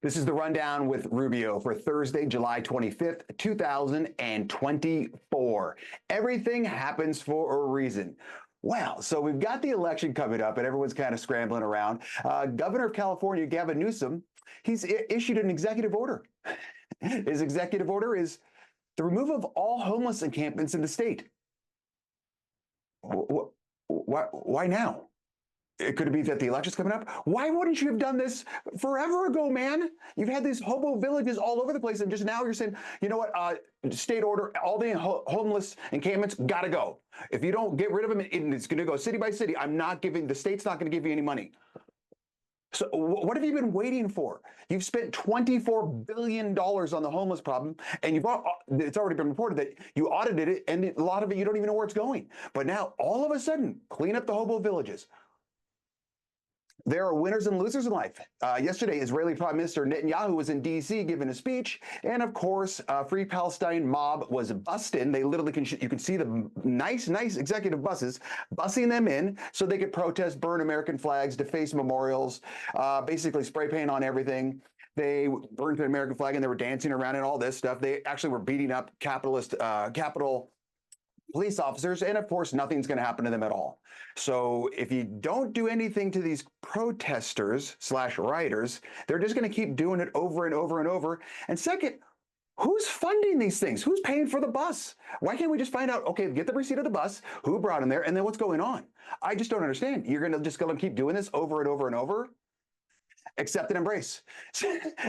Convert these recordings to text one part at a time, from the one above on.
This is the rundown with Rubio for Thursday, July 25th, 2024. Everything happens for a reason. Well, so we've got the election coming up and everyone's kind of scrambling around. Governor of California, Gavin Newsom, he's issued an executive order. His executive order is the removal of all homeless encampments in the state. Why now? Could it be that the election's coming up? Why wouldn't you have done this forever ago, man? You've had these hobo villages all over the place, and just now you're saying, you know what, state order, all the homeless encampments gotta go. If you don't get rid of them, it's gonna go city by city. The state's not gonna give you any money. So what have you been waiting for? You've spent $24 billion on the homeless problem, and it's already been reported that you audited it, and a lot of it, you don't even know where it's going. But now, all of a sudden, clean up the hobo villages. There are winners and losers in life. Yesterday, Israeli Prime Minister Netanyahu was in D.C. giving a speech, and of course, Free Palestine mob was busting. They literally you can see the nice executive buses bussing them in so they could protest, burn American flags, deface memorials, basically spray paint on everything. They burned the American flag and they were dancing around and all this stuff. They actually were beating up Capitol police officers, and of course, nothing's going to happen to them at all. So if you don't do anything to these protesters / rioters, they're just going to keep doing it over and over and over. And second, who's funding these things? Who's paying for the bus? Why can't we just find out, okay, get the receipt of the bus, who brought them there, and then what's going on? I just don't understand. You're going to just keep doing this over and over and over? Accept and embrace.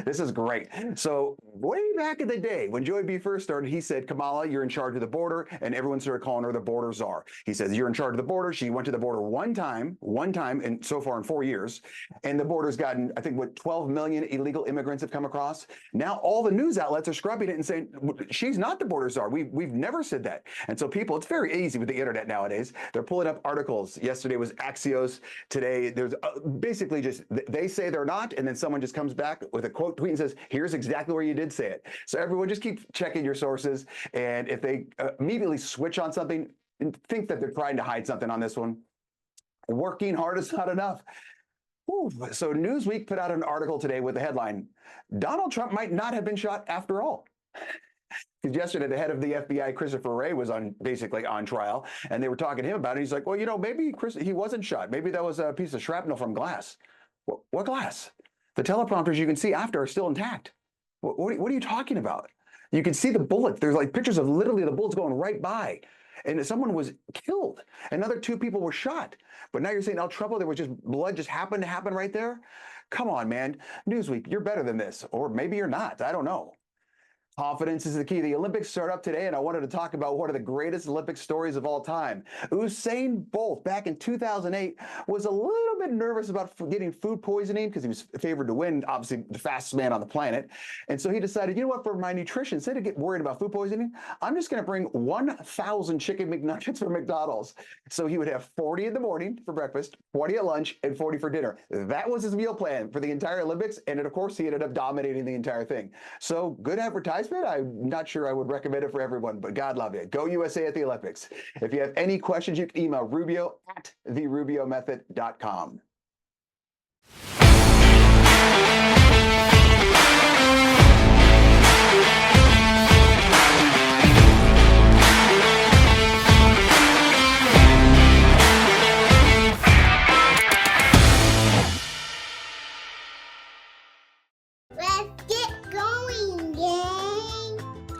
This is great. So way back in the day, when Joey B first started, he said, Kamala, you're in charge of the border, and everyone started calling her the border czar. He says, you're in charge of the border. She went to the border one time, and so far in 4 years, and the border's gotten, I think, 12 million illegal immigrants have come across. Now all the news outlets are scrubbing it and saying, she's not the border czar. We've never said that. And so people, it's very easy with the internet nowadays. They're pulling up articles. Yesterday was Axios. Today, there's basically just, they say they're not, and then someone just comes back with a quote tweet and says, here's exactly where you did say it. So everyone just keep checking your sources, and if they immediately switch on something and think that they're trying to hide something on this one, working hard is not enough. Ooh. So Newsweek put out an article today with the headline, Donald Trump might not have been shot after all. Because yesterday, the head of the FBI, Christopher Wray, was basically on trial, and they were talking to him about it. He's like, well, you know, maybe he wasn't shot. Maybe that was a piece of shrapnel from glass. What glass? The teleprompters you can see after are still intact. What are you talking about? You can see the bullet. There's like pictures of literally the bullets going right by. And someone was killed. Another 2 people were shot. But now you're saying El Trouble, there was just blood just happened to happen right there? Come on, man. Newsweek, you're better than this. Or maybe you're not. I don't know. Confidence is the key. The Olympics start up today, and I wanted to talk about one of the greatest Olympic stories of all time. Usain Bolt, back in 2008, was a little bit nervous about getting food poisoning because he was favored to win, obviously the fastest man on the planet. And so he decided, you know what, for my nutrition, instead of getting worried about food poisoning, I'm just going to bring 1,000 chicken McNuggets from McDonald's. So he would have 40 in the morning for breakfast, 40 at lunch, and 40 for dinner. That was his meal plan for the entire Olympics, and of course, he ended up dominating the entire thing. So good advertisement. I'm not sure I would recommend it for everyone, but God love you. Go USA at the Olympics. If you have any questions, you can email rubio@therubiomethod.com.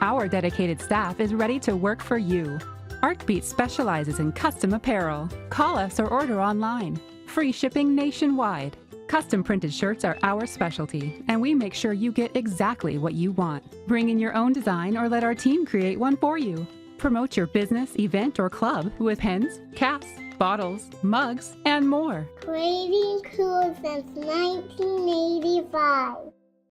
Our dedicated staff is ready to work for you. Artbeat specializes in custom apparel. Call us or order online. Free shipping nationwide. Custom printed shirts are our specialty, and we make sure you get exactly what you want. Bring in your own design or let our team create one for you. Promote your business, event, or club with pens, caps, bottles, mugs, and more. Creating cool since 1985.